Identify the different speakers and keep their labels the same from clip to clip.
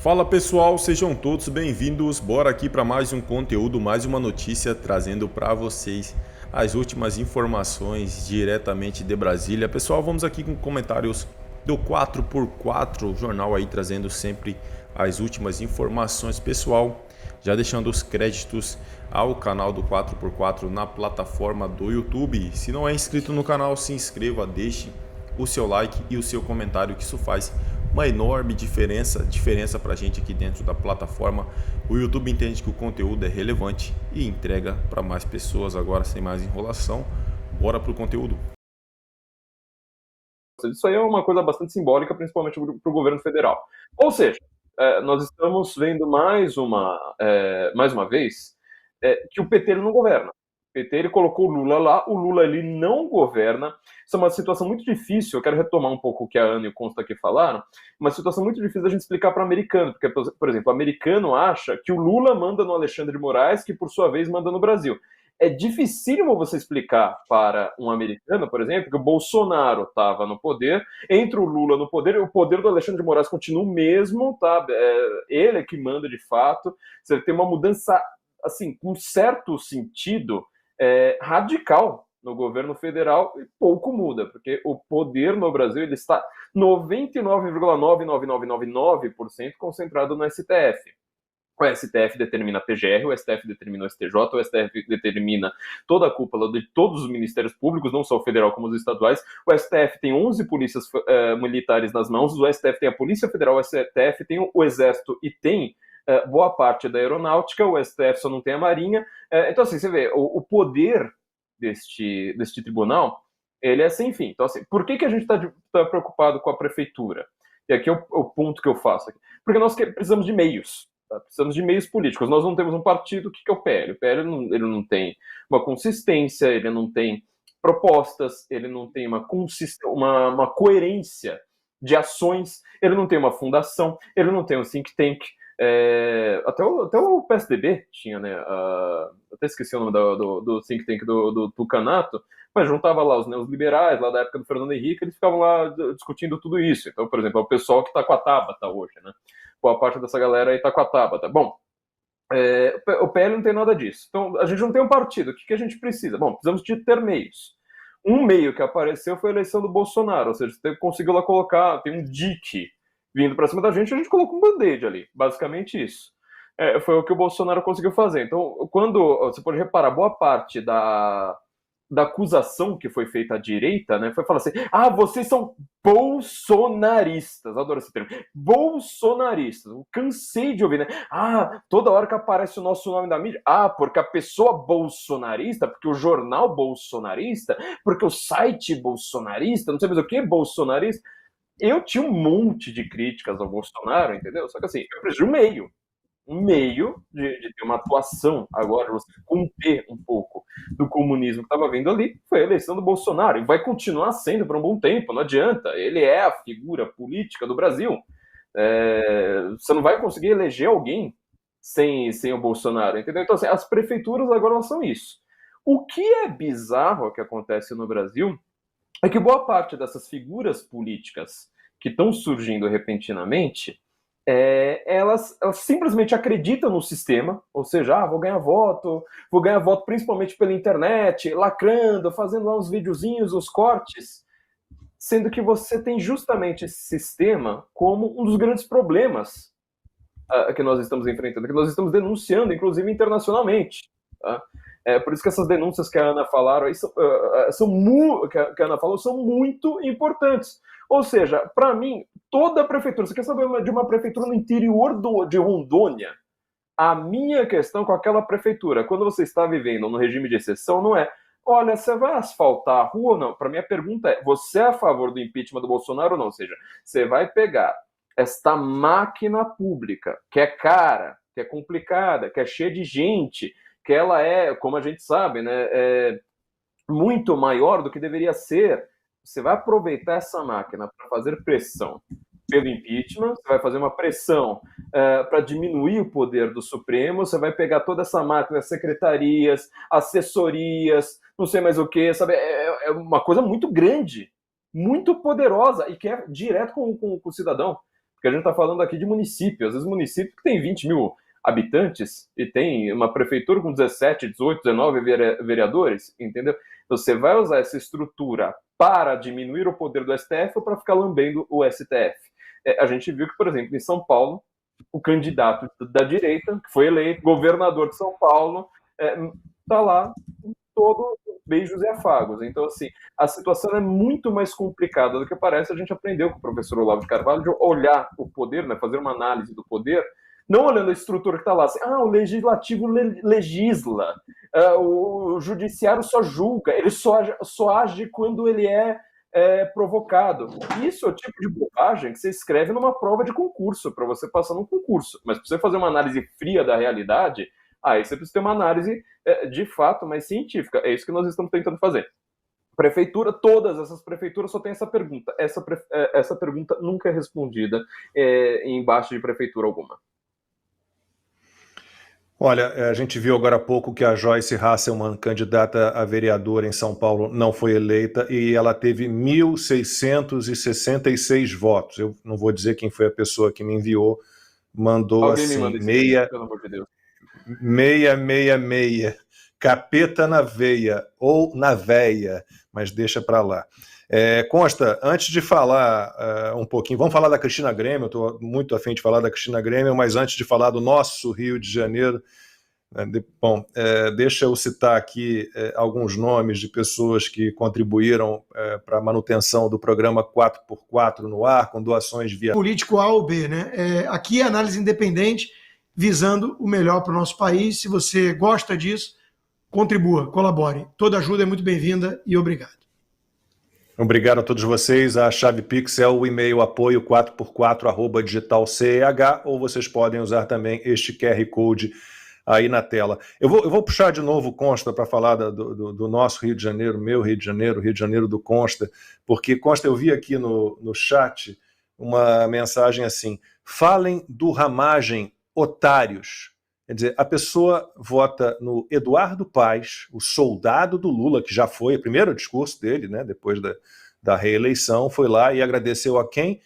Speaker 1: Fala pessoal, sejam todos bem-vindos. Bora aqui para mais um conteúdo, mais uma notícia trazendo para vocês as últimas informações diretamente de Brasília. Pessoal, vamos aqui com comentários do 4x4, jornal aí trazendo sempre as últimas informações. Pessoal, já deixando os créditos ao canal do 4x4 na plataforma do YouTube. Se não é inscrito no canal, se inscreva, deixe o seu like e o seu comentário, que isso faz uma enorme diferença para a gente aqui dentro da plataforma. O YouTube entende que o conteúdo é relevante e entrega para mais pessoas. Agora, sem mais enrolação, bora pro conteúdo.
Speaker 2: Isso aí é uma coisa bastante simbólica, principalmente para o governo federal. Ou seja, nós estamos vendo mais uma vez que o PT ele não governa. O PT ele colocou o Lula lá, o Lula ele não governa. Isso é uma situação muito difícil. Eu quero retomar um pouco o que a Ana e o Consta aqui falaram. Uma situação muito difícil da gente explicar para o americano, porque, por exemplo, o americano acha que o Lula manda no Alexandre de Moraes, que por sua vez manda no Brasil. É dificílimo você explicar para um americano, por exemplo, que o Bolsonaro estava no poder, entra o Lula no poder, e o poder do Alexandre de Moraes continua o mesmo, tá? Ele é que manda de fato. Você tem uma mudança, assim, com certo sentido, radical no governo federal, e pouco muda, porque o poder no Brasil ele está 99,99999% concentrado no STF. O STF determina a PGR, o STF determina o STJ, o STF determina toda a cúpula de todos os ministérios públicos, não só o federal como os estaduais. O STF tem 11 polícias militares nas mãos, o STF tem a Polícia Federal, o STF tem o Exército e tem boa parte da aeronáutica, o STF só não tem a Marinha. Então, assim, você vê, o poder deste tribunal, ele é sem fim. Então, assim, por que a gente está preocupado com a prefeitura? E aqui é o ponto que eu faço aqui. Porque nós precisamos de meios. Precisamos de meios políticos. Nós não temos um partido. O que é o PL? O PL ele não tem uma consistência, ele não tem propostas, ele não tem uma coerência de ações, ele não tem uma fundação, ele não tem um think tank. Até o PSDB tinha, né? Até esqueci o nome do think tank do Tucanato, mas juntava lá os neoliberais, lá da época do Fernando Henrique, eles ficavam lá discutindo tudo isso. Então, por exemplo, é o pessoal que está com a Tabata hoje, né? Boa parte dessa galera aí tá com a Tabata. Bom, o PL não tem nada disso. Então, a gente não tem um partido. O que a gente precisa? Bom, precisamos de ter meios. Um meio que apareceu foi a eleição do Bolsonaro, ou seja, você conseguiu lá colocar, tem um dique vindo para cima da gente, a gente colocou um band-aid ali. Basicamente isso. Foi o que o Bolsonaro conseguiu fazer. Então, quando você pode reparar, boa parte da acusação que foi feita à direita, né, foi falar assim, vocês são bolsonaristas, adoro esse termo, bolsonaristas, eu cansei de ouvir, né, toda hora que aparece o nosso nome da mídia, porque a pessoa bolsonarista, porque o jornal bolsonarista, porque o site bolsonarista, não sei mais o que bolsonarista. Eu tinha um monte de críticas ao Bolsonaro, entendeu? Só que assim, eu preciso de um meio de ter uma atuação agora, você conter um pouco do comunismo que estava vindo ali, foi a eleição do Bolsonaro, e vai continuar sendo por um bom tempo, não adianta, ele é a figura política do Brasil. Você não vai conseguir eleger alguém sem o Bolsonaro, entendeu? Então, assim, as prefeituras agora não são isso. O que é bizarro que acontece no Brasil é que boa parte dessas figuras políticas que estão surgindo repentinamente, elas simplesmente acreditam no sistema, ou seja, vou ganhar voto principalmente pela internet, lacrando, fazendo lá uns videozinhos, uns cortes, sendo que você tem justamente esse sistema como um dos grandes problemas que nós estamos enfrentando, que nós estamos denunciando, inclusive internacionalmente. Tá? Por isso que essas denúncias que a Ana falaram aí que a Ana falou são muito importantes. Ou seja, para mim, toda a prefeitura, você quer saber de uma prefeitura no interior de Rondônia? A minha questão com aquela prefeitura, quando você está vivendo no regime de exceção, não é, olha, você vai asfaltar a rua ou não? Para mim a pergunta é, você é a favor do impeachment do Bolsonaro ou não? Ou seja, você vai pegar esta máquina pública, que é cara, que é complicada, que é cheia de gente, que ela é, como a gente sabe, né, muito maior do que deveria ser. Você vai aproveitar essa máquina para fazer pressão pelo impeachment, você vai fazer uma pressão para diminuir o poder do Supremo, você vai pegar toda essa máquina, secretarias, assessorias, não sei mais o que, sabe? É uma coisa muito grande, muito poderosa e que é direto com o cidadão. Porque a gente está falando aqui de município, às vezes município que tem 20 mil habitantes e tem uma prefeitura com 17, 18, 19 vereadores, entendeu? Você vai usar essa estrutura para diminuir o poder do STF ou para ficar lambendo o STF? A gente viu que, por exemplo, em São Paulo, o candidato da direita, que foi eleito governador de São Paulo, está lá todo beijos e afagos. Então, assim, a situação é muito mais complicada do que parece. A gente aprendeu com o professor Olavo de Carvalho de olhar o poder, né, fazer uma análise do poder, não olhando a estrutura que está lá, assim, o legislativo legisla, o judiciário só julga, ele só age quando ele é provocado. Isso é o tipo de bobagem que você escreve numa prova de concurso, para você passar num concurso. Mas para você fazer uma análise fria da realidade, aí você precisa ter uma análise de fato mais científica. É isso que nós estamos tentando fazer. Prefeitura, todas essas prefeituras só tem essa pergunta. Essa pergunta nunca é respondida embaixo de prefeitura alguma.
Speaker 3: Olha, a gente viu agora há pouco que a Joyce Hasselmann, candidata a vereadora em São Paulo, não foi eleita e ela teve 1.666 votos. Eu não vou dizer quem foi a pessoa que me enviou, mandou
Speaker 2: Alguém
Speaker 3: assim,
Speaker 2: me manda esse
Speaker 3: meia,
Speaker 2: vídeo, pelo amor de Deus.
Speaker 3: meia, capeta na veia ou na veia, mas deixa para lá. Consta, antes de falar um pouquinho, vamos falar da Cristina Grêmio, eu estou muito afim de falar da Cristina Grêmio, mas antes de falar do nosso Rio de Janeiro, deixa eu citar aqui alguns nomes de pessoas que contribuíram para a manutenção do programa 4x4 no ar, com doações via...
Speaker 4: Político A ou B, né? Aqui é análise independente, visando o melhor para o nosso país. Se você gosta disso, contribua, colabore. Toda ajuda é muito bem-vinda e obrigado.
Speaker 3: Obrigado a todos vocês. A chave Pix é o e-mail apoio 4x4@digitalceh, ou vocês podem usar também este QR Code aí na tela. Eu vou puxar de novo o Consta para falar do nosso Rio de Janeiro, meu Rio de Janeiro do Consta, porque, Consta, eu vi aqui no chat uma mensagem assim: falem do Ramagem, otários. Quer dizer, a pessoa vota no Eduardo Paes, o soldado do Lula, que já foi o primeiro discurso dele, né, depois da reeleição, foi lá e agradeceu a quem?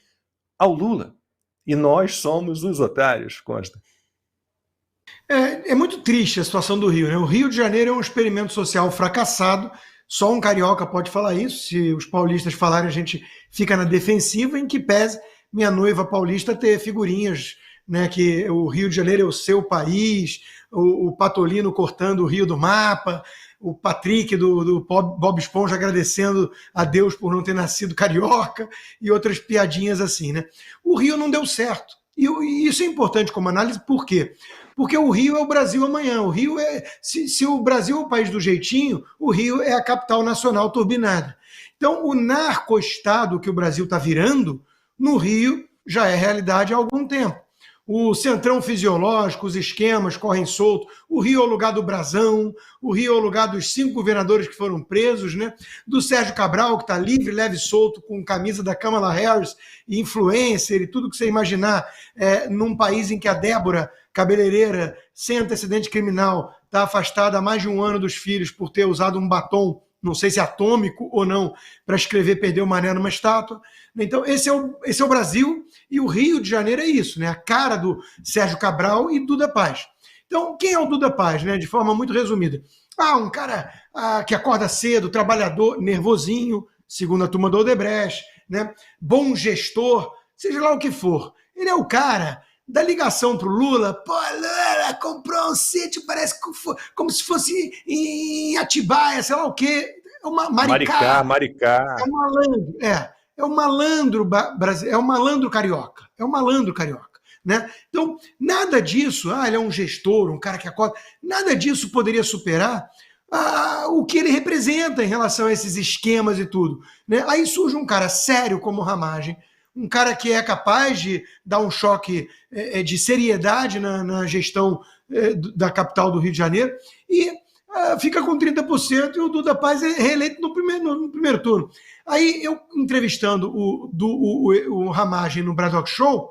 Speaker 3: Ao Lula. E nós somos os otários, Consta.
Speaker 4: É muito triste a situação do Rio, né? O Rio de Janeiro é um experimento social fracassado, só um carioca pode falar isso. Se os paulistas falarem, a gente fica na defensiva, em que pese minha noiva paulista ter figurinhas, né, que o Rio de Janeiro é o seu país, o Patolino cortando o Rio do mapa, o Patrick do Bob Esponja agradecendo a Deus por não ter nascido carioca e outras piadinhas assim, né? O Rio não deu certo. E isso é importante como análise, por quê? Porque o Rio é o Brasil amanhã. O Rio se o Brasil é o país do jeitinho, o Rio é a capital nacional turbinada. Então, o narco-estado que o Brasil está virando, no Rio já é realidade há algum tempo. O centrão fisiológico, os esquemas correm solto, o Rio é o lugar do Brasão, o Rio é o lugar dos 5 governadores que foram presos, né? Do Sérgio Cabral, que está livre, leve e solto, com camisa da Kamala Harris, influencer e tudo que você imaginar, num país em que a Débora, cabeleireira, sem antecedente criminal, está afastada há mais de um ano dos filhos por ter usado um batom, não sei se atômico ou não, para escrever Perdeu o Mané numa estátua. Então, esse é o Brasil, e o Rio de Janeiro é isso, né? A cara do Sérgio Cabral e Duda Paz. Então, quem é o Duda Paz, né? De forma muito resumida. Um cara que acorda cedo, trabalhador, nervosinho, segundo a turma do Odebrecht, né? Bom gestor, seja lá o que for. Ele é o cara da ligação para o Lula. Pô, Lula comprou um sítio, parece como se fosse em Atibaia, sei lá o quê. É uma
Speaker 3: Maricá.
Speaker 4: É um malandro, é um malandro brasileiro, é um malandro carioca. É um malandro carioca, né? Então, nada disso, ele é um gestor, um cara que acorda, nada disso poderia superar o que ele representa em relação a esses esquemas e tudo, né? Aí surge um cara sério como o Ramagem, um cara que é capaz de dar um choque de seriedade na gestão da capital do Rio de Janeiro, e fica com 30%, e o Duda Paz é reeleito no primeiro turno. Aí eu, entrevistando o Ramagem no Braddock Show,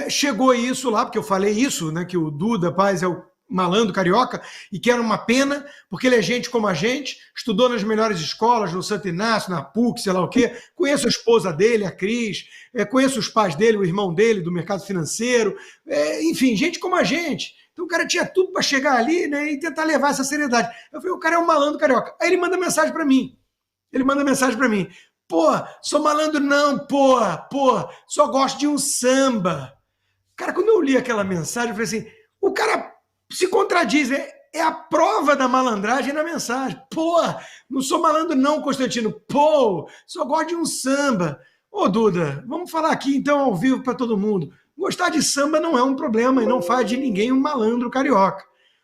Speaker 4: chegou isso lá, porque eu falei isso, né, que o Duda Paz é malandro carioca, e que era uma pena, porque ele é gente como a gente, estudou nas melhores escolas, no Santo Inácio, na PUC, sei lá o quê. Conheço a esposa dele, a Cris, conheço os pais dele, o irmão dele, do mercado financeiro, enfim, gente como a gente. Então o cara tinha tudo para chegar ali, né, e tentar levar essa seriedade. Eu falei, o cara é um malandro carioca. Aí ele manda mensagem para mim. Pô, sou malandro não, pô, só gosto de um samba. Cara, quando eu li aquela mensagem, eu falei assim, o cara se contradiz, é a prova da malandragem na mensagem. Pô, não sou malandro não, Constantino. Pô, só gosto de um samba. Ô, Duda, vamos falar aqui então ao vivo para todo mundo. Gostar de samba não é um problema e não faz de ninguém um malandro carioca.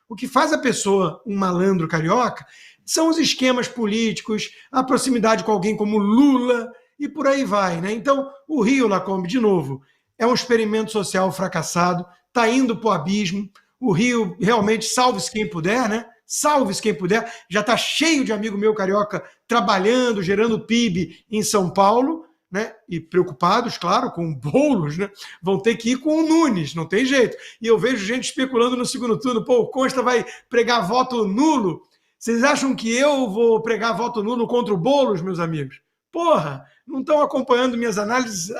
Speaker 4: O que faz a pessoa um malandro carioca são os esquemas políticos, a proximidade com alguém como Lula e por aí vai, né? Então, o Rio, Lacombe, de novo, é um experimento social fracassado, está indo para o abismo. O Rio realmente, salve-se quem puder, né? Salve-se quem puder. Já está cheio de amigo meu carioca trabalhando, gerando PIB em São Paulo, né? E preocupados, claro, com bolos, né? Vão ter que ir com o Nunes, não tem jeito. E eu vejo gente especulando no segundo turno, pô, o Costa vai pregar voto nulo. Vocês acham que eu vou pregar voto nulo contra o Boulos, meus amigos? Porra, não estão acompanhando minhas análises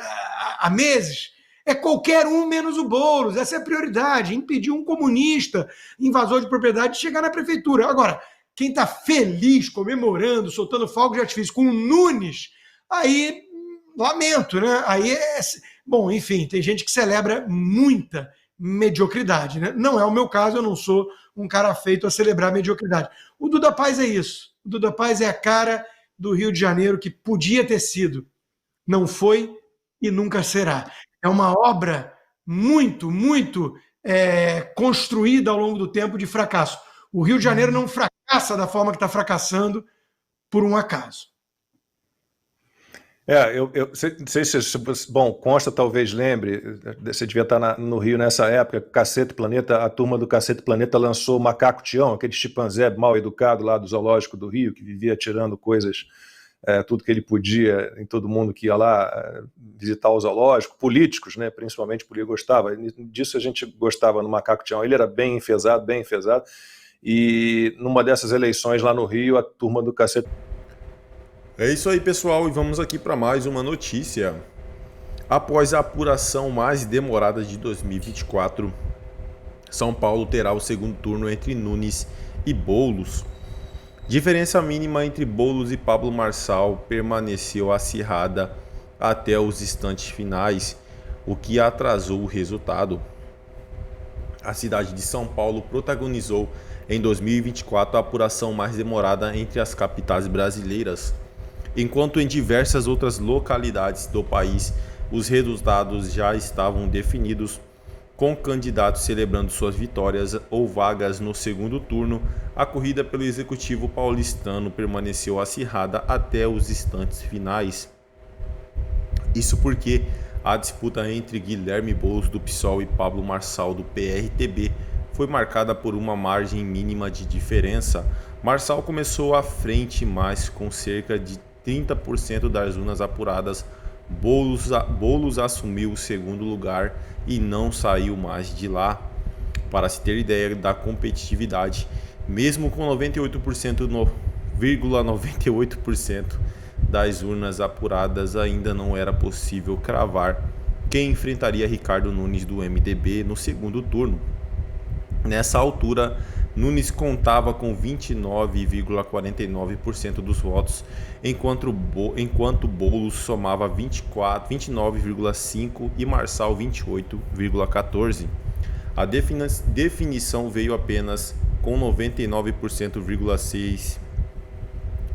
Speaker 4: há meses? É qualquer um menos o Boulos, essa é a prioridade, impedir um comunista, invasor de propriedade, de chegar na prefeitura. Agora, quem está feliz, comemorando, soltando fogos de artifício com o Nunes, aí, lamento, né? Aí bom, enfim, tem gente que celebra muita mediocridade, né? Não é o meu caso, eu não sou um cara feito a celebrar mediocridade. O Duda Paz é isso. O Duda Paz é a cara do Rio de Janeiro que podia ter sido, não foi e nunca será. É uma obra muito construída ao longo do tempo de fracasso. O Rio de Janeiro não fracassa da forma que está fracassando por um acaso.
Speaker 3: Sei se, bom, Consta talvez lembre, você devia estar no Rio nessa época, Cacete Planeta, a turma do Cacete Planeta lançou o Macaco Tião, aquele chimpanzé mal educado lá do zoológico do Rio, que vivia tirando coisas, tudo que ele podia em todo mundo que ia lá visitar o zoológico, políticos, né, principalmente porque ele gostava, disso a gente gostava no Macaco Tião, ele era bem enfesado, e numa dessas eleições lá no Rio, a turma do Cacete...
Speaker 1: É isso aí, pessoal, e vamos aqui para mais uma notícia. Após a apuração mais demorada de 2024, São Paulo terá o segundo turno entre Nunes e Boulos. Diferença mínima entre Boulos e Pablo Marçal permaneceu acirrada até os instantes finais, o que atrasou o resultado. A cidade de São Paulo protagonizou em 2024 a apuração mais demorada entre as capitais brasileiras. Enquanto em diversas outras localidades do país os resultados já estavam definidos, com candidatos celebrando suas vitórias ou vagas no segundo turno, a corrida pelo executivo paulistano permaneceu acirrada até os instantes finais. Isso porque a disputa entre Guilherme Boulos do PSOL e Pablo Marçal do PRTB foi marcada por uma margem mínima de diferença. Marçal começou à frente, mas com cerca de 30% das urnas apuradas, Boulos assumiu o segundo lugar e não saiu mais de lá. Para se ter ideia da competitividade, mesmo com 98,98% das urnas apuradas, ainda não era possível cravar quem enfrentaria Ricardo Nunes do MDB no segundo turno. Nessa altura, Nunes contava com 29,49% dos votos, enquanto Boulos somava 29,5% e Marçal 28,14%. A definição veio apenas com 99,6%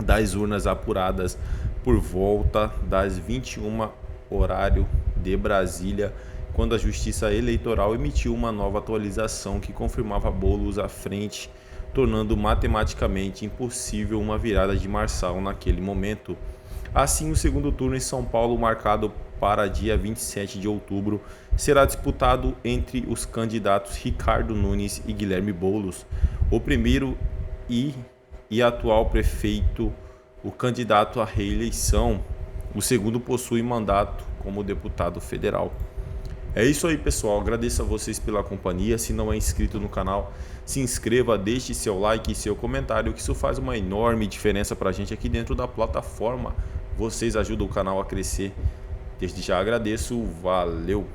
Speaker 1: das urnas apuradas por volta das 21 horário de Brasília, quando a Justiça Eleitoral emitiu uma nova atualização que confirmava Boulos à frente, tornando matematicamente impossível uma virada de Marçal naquele momento. Assim, o segundo turno em São Paulo, marcado para dia 27 de outubro, será disputado entre os candidatos Ricardo Nunes e Guilherme Boulos. O primeiro e atual prefeito, o candidato à reeleição. O segundo possui mandato como deputado federal. É isso aí, pessoal. Agradeço a vocês pela companhia. Se não é inscrito no canal, se inscreva, deixe seu like e seu comentário, que isso faz uma enorme diferença para a gente aqui dentro da plataforma. Vocês ajudam o canal a crescer. Desde já agradeço. Valeu!